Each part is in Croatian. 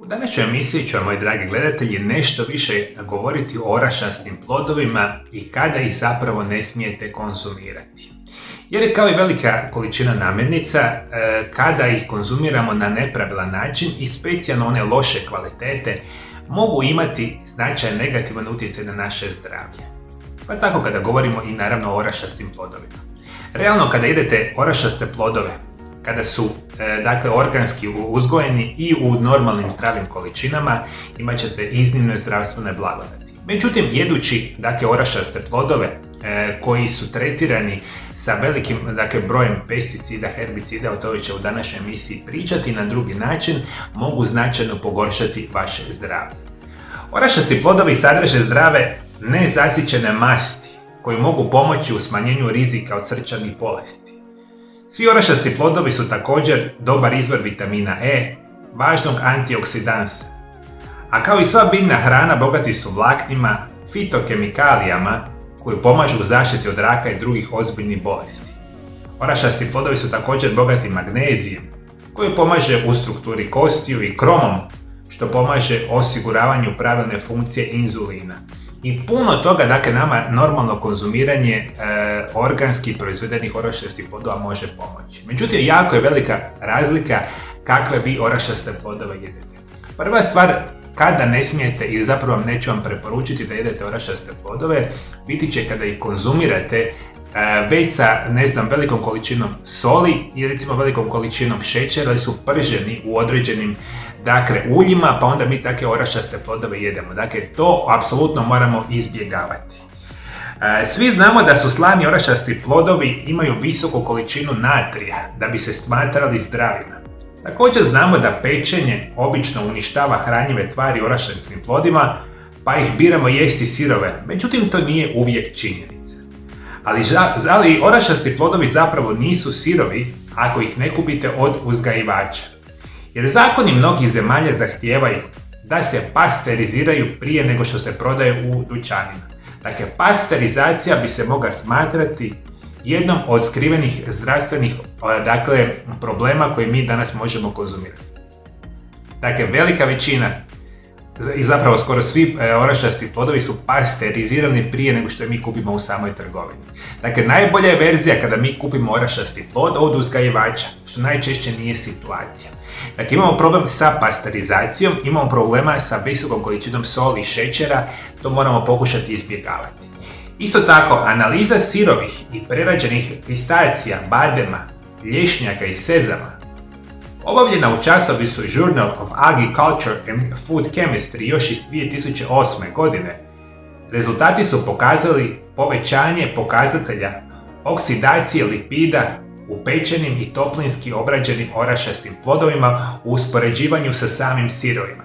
U današnjoj emisiji ću vam, moji dragi gledatelji, nešto više govoriti o orašastim plodovima i kada ih zapravo ne smijete konzumirati. Jer je kao i velika količina namirnica, kada ih konzumiramo na nepravilan način i specijalno one loše kvalitete, mogu imati značajan negativan utjecaj na naše zdravlje. Pa tako kada govorimo i naravno o orašastim plodovima. Realno kada jedete orašaste plodove, kada su organski uzgojeni i u normalnim zdravim količinama, imat ćete iznimne zdravstvene blagodati. Međutim, jedući orašaste plodove koji su tretirani sa velikim brojem pesticida, herbicida, o tome će u današnjoj emisiji pričati, na drugi način mogu značajno pogoršati vaše zdravlje. Orašasti plodovi sadrže zdrave nezasićene masti koji mogu pomoći u smanjenju rizika od srčanih bolesti. Svi orašasti plodovi su također dobar izvor vitamina E, važnog antioksidansa. A kao i sva biljna hrana, bogati su vlaknima, fitokemikalijama koji pomažu u zaštiti od raka i drugih ozbiljnih bolesti. Orašasti plodovi su također bogati magnezijem, koji pomaže u strukturi kostiju, i kromom, što pomaže osiguravanju pravilne funkcije inzulina. I puno toga, nama normalno konzumiranje organski proizvedenih orašastih plodova može pomoći. Međutim, jako je velika razlika kakve vi orašaste plodove jedete. Prva stvar, kada ne smijete, ili zapravo neću vam preporučiti da jedete orašaste plodove, biti će kada ih konzumirate već sa, velikom količinom soli i recimo velikom količinom šećera, ili su prženi u određenim uljima, pa onda mi takve orašaste plodove jedemo. To apsolutno moramo izbjegavati. Svi znamo da su slani orašasti plodovi imaju visoku količinu natrija da bi se smatrali zdravima. Također znamo da pečenje obično uništava hranjive tvari u orašastim plodima, pa ih biramo jesti sirove, međutim to nije uvijek činjenica. Ali orašasti plodovi zapravo nisu sirovi ako ih ne kupite od uzgajivača. Jer zakoni mnogih zemalja zahtijevaju da se pasteriziraju prije nego što se prodaje u dućanima. Pasterizacija bi se mogla smatrati jednom od skrivenih zdravstvenih problema koje mi danas možemo konzumirati. Velika većina i zapravo skoro svi orašasti plodovi su pasterizirani prije nego što mi kupimo u samoj trgovini. Najbolja je verzija kada mi kupimo orašasti plod od uzgajivača, što najčešće nije situacija. Imamo problem sa pasterizacijom, imamo problema sa visokom količinom soli i šećera, to moramo pokušati izbjegavati. Isto tako, analiza sirovih i prerađenih pistacija, badema, lješnjaka i sezama obavljena u časopisu Journal of Agriculture and Food Chemistry još iz 2008. godine, rezultati su pokazali povećanje pokazatelja oksidacije lipida u pečenim i toplinski obrađenim orašastim plodovima u uspoređivanju sa samim sirovima.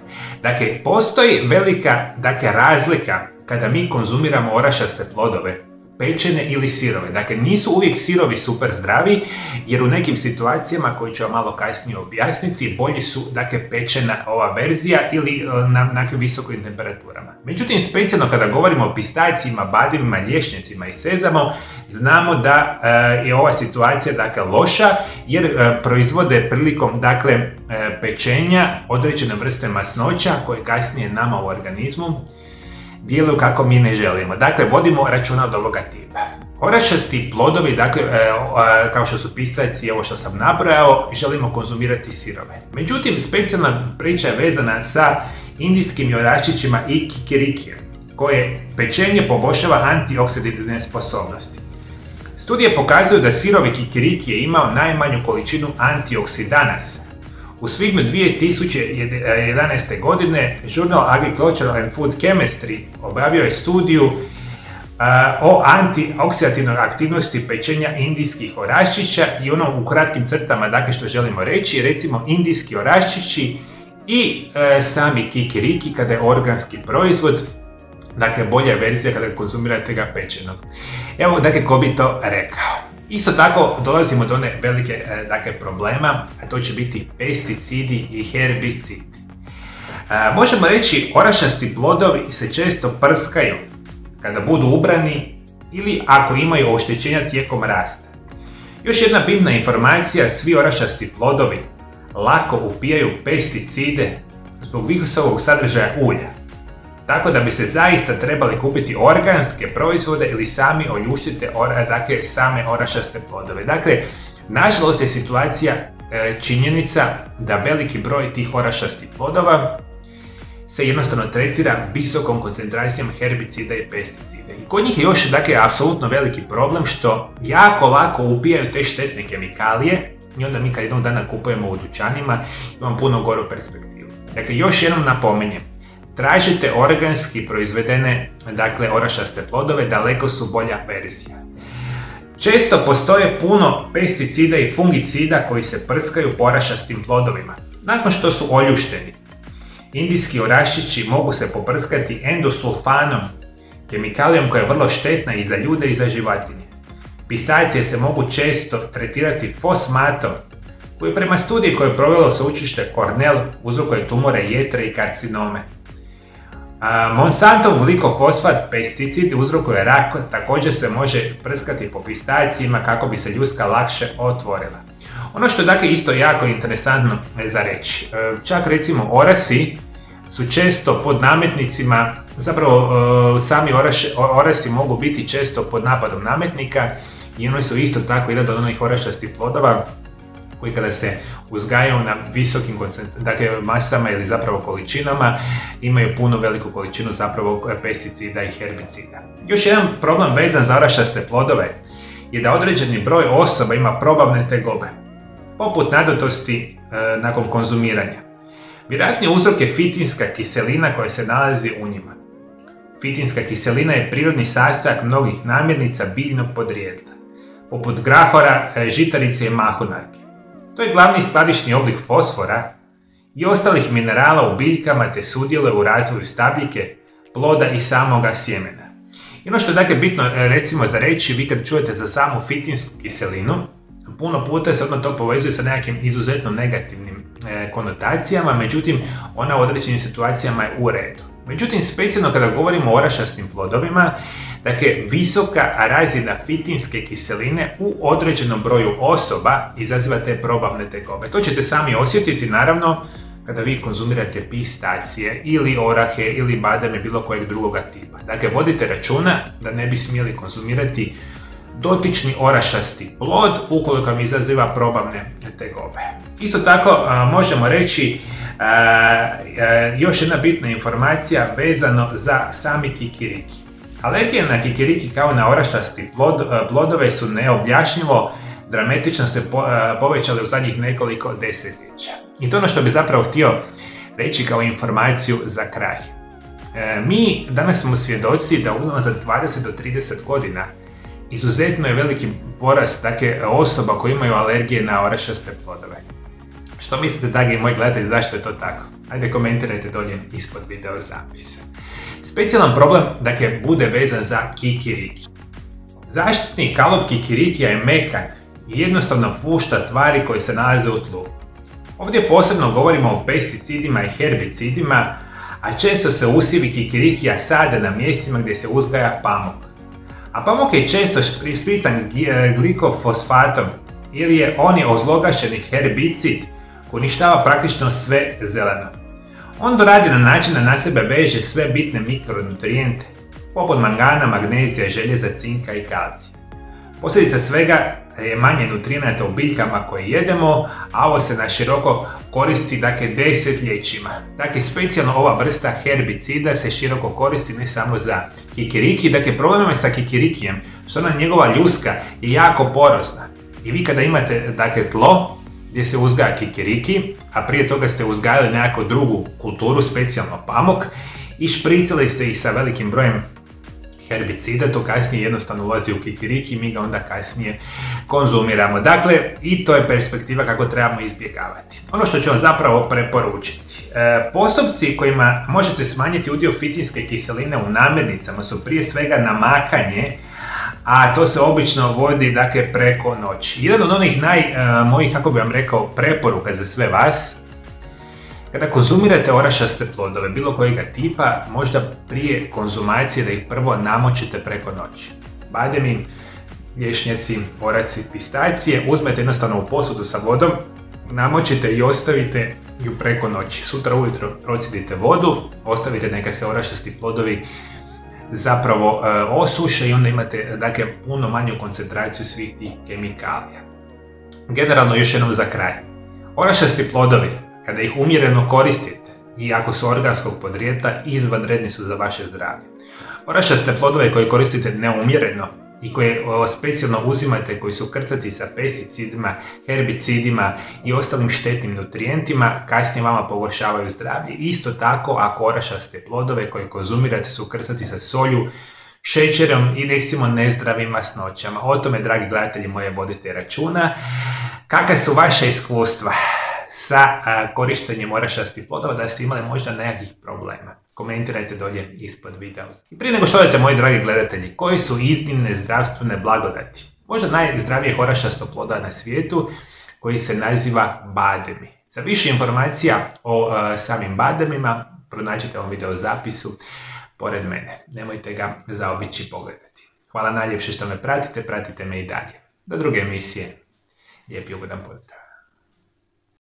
Postoji velika razlika kada mi konzumiramo orašaste plodove, pečene ili sirove. Nisu uvijek sirovi super zdravi, jer u nekim situacijama, koje ću vam malo kasnije objasniti, bolji su pečena ova verzija ili na visokim temperaturama. Međutim, specijalno kada govorimo o pistacijima, bademima, lješnjacima i sezamom, znamo da je ova situacija loša, jer proizvode prilikom pečenja određene vrste masnoća koje kasnije nama u organizmu djeluju kako mi ne želimo. Vodimo računa od ovoga tipa. Orašasti plodovi, kao što su pistaci, ovo što sam nabrojao, želimo konzumirati sirove. Međutim, specijalna priča je vezana sa indijskim oraščićima i kikirikijem, koje pečenje poboljšava antioksidativne sposobnosti. Studije pokazuju da sirovi kikiriki je imao najmanju količinu antioksidanasa. U svibnju 2011. godine Journal Agricultural and Food Chemistry objavio je studiju o antioksidativnoj aktivnosti pečenja indijskih oraščića i ono u kratkim crtama što želimo reći, recimo indijski oraščići i sami kikiriki kada je organski proizvod, bolja je verzija kada konzumirate ga pečenog. Evo, ko bi to rekao. Isto tako dolazimo do one velike problema, a to će biti pesticidi i herbicidi. Možemo reći, orašasti plodovi se često prskaju kada budu ubrani ili ako imaju oštećenja tijekom rasta. Još jedna bitna informacija, svi orašasti plodovi lako upijaju pesticide zbog visokog sadržaja ulja. Tako da biste zaista trebali kupiti organske proizvode ili sami oljuštite same orašaste plodove. Dakle, nažalost je situacija činjenica da veliki broj tih orašastih plodova se jednostavno tretira visokom koncentracijom herbicida i pesticida. I kod njih je još apsolutno veliki problem što jako lako ubijaju te štetne kemikalije i onda mi kad jednog dana kupujemo u dućanima imamo puno goru perspektivu. Dakle, još jednom napominjem, tražite organski proizvedene orašaste plodove, daleko su bolja verzija. Često postoje puno pesticida i fungicida koji se prskaju po orašastim plodovima nakon što su oljušteni. Indijski oraščići mogu se poprskati endosulfanom, kemikalijom koja je vrlo štetna i za ljude i za životinje. Pistacije se mogu često tretirati fosmatom, koji prema studiji koju je provelo sveučilište Cornell uzrokuje tumore jetre i karcinome. Monsantov glikofosfat pesticid uzrokuje rak, također se može prskati po pistacijima kako bi se ljuska lakše otvorila. Ono što je isto jako interesantno za reći, čak recimo orasi su često pod nametnicima, zapravo sami orasi mogu biti često pod napadom nametnika i oni su isto tako jedan od onih orašastih plodova koji kada se uzgajaju na visokim masama ili zapravo količinama imaju puno veliku količinu zapravo pesticida i herbicida. Još jedan problem vezan za orašaste plodove je da određeni broj osoba ima probavne tegobe, poput nadutosti nakon konzumiranja. Vjerojatni uzrok je fitinska kiselina koja se nalazi u njima. Fitinska kiselina je prirodni sastojak mnogih namirnica biljnog podrijetla, poput grahora, žitarice i mahunarke. To je glavni skladišni oblik fosfora i ostalih minerala u biljkama te sudjeluje u razvoju stabljike, ploda i samoga sjemena. I ono što je bitno recimo za reći, vi kad čujete za samu fitinsku kiselinu, puno puta se odmah to povezuje sa nekakvim izuzetno negativnim konotacijama, međutim ona u određenim situacijama je u redu. Međutim, specijalno kada govorimo o orašastim plodovima, visoka razina fitinske kiseline u određenom broju osoba izaziva te probavne tegobe. To ćete sami osjetiti naravno kada vi konzumirate pistacije ili orahe ili bademe bilo kojeg drugoga tipa. Dakle, vodite računa da ne bi smjeli konzumirati dotični orašasti plod ukoliko vam izaziva probavne tegobe. Isto tako možemo reći još jedna bitna informacija vezano za sami kikiriki. Alergije na kikiriki kao na orašasti plodove su neobjašnjivo dramatično se povećale u zadnjih nekoliko desetljeća. I to ono što bi zapravo htio reći kao informaciju za kraj. Mi danas smo svjedoci da za 20 do 30 godina izuzetno je veliki porast osoba koji imaju alergije na orašaste plodove. Što mislite, dragi moji gledatelji, zašto je to tako? Ajde komentirajte dolje ispod video zapisa. Specijalan problem bude vezan za kikiriki. Zaštitni kalup kikirikija je mekan i jednostavno pušta tvari koje se nalaze u tlu. Ovdje posebno govorimo o pesticidima i herbicidima, a često se usjevi kikirikija sade na mjestima gdje se uzgaja pamuk. A pamuk je često ispisan glikofosfatom ili je on je ozlogašeni herbicid koji uništava praktično sve zeleno. On doradi na način da na sebe veže sve bitne mikronutrijente, poput mangana, magnezija, željeza, cinka i kalcija. Posljedica svega je manje nutrijenata u biljkama koje jedemo, a ovo se na široko koristi desetljećima. Specijalno ova vrsta herbicida se široko koristi ne samo za kikiriki. Problem je sa kikirikijem što njegova ljuska je jako porozna. I vi kada imate tlo gdje se uzgaja kikiriki, a prije toga ste uzgajali nekakvu drugu kulturu, specijalno pamuk, i špricali ste ih sa velikim brojem herbicida, to kasnije jednostavno ulazi u kikiriki i mi ga onda kasnije konzumiramo. I to je perspektiva kako trebamo izbjegavati. Ono što ću vam zapravo preporučiti. Postupci kojima možete smanjiti udio fitinske kiseline u namirnicama su prije svega namakanje, a to se obično vodi preko noći. Jedan od onih mojih, kako bi vam rekao, preporuka za sve vas, kada konzumirate orašaste plodove bilo kojega tipa, možda prije konzumacije da ih prvo namočite preko noći. Bademi, lješnjaci, oraci, pistacije uzmete jednostavno u posudu sa vodom, namočite i ostavite ju preko noći. Sutra ujutro procjedite vodu, ostavite neka se orašasti plodovi zapravo osuše i onda imate dakle puno manju koncentraciju svih tih kemikalija. Generalno još jednom za kraj. Orašasti plodovi, kada ih umjereno koristite i ako su organskog podrijetla, izvanredni su za vaše zdravlje. Orašaste plodove koje koristite neumjereno i koje specijalno uzimate, koji su krcati sa pesticidima, herbicidima i ostalim štetnim nutrijentima, kasnije vama pogoršavaju zdravlje. Isto tako, ako orašaste plodove koje konzumirate su krcati sa solju, šećerom i recimo nezdravim masnoćama. O tome, dragi gledatelji moje, vodite računa. Kakva su vaše iskustva sa korištenjem orašastih plodova, da ste imali možda nekakvih problema? Komentirajte dolje ispod videa. I prije nego što odete, moji dragi gledatelji, koji su iznimne zdravstvene blagodati? Možda najzdravije orašasto ploda na svijetu, koji se naziva bademi. Za više informacija o samim bademima pronađite ovom video zapisu pored mene. Nemojte ga zaobići pogledati. Hvala najljepše što me pratite, pratite me i dalje. Do druge emisije. Lijep i ugodan pozdrav.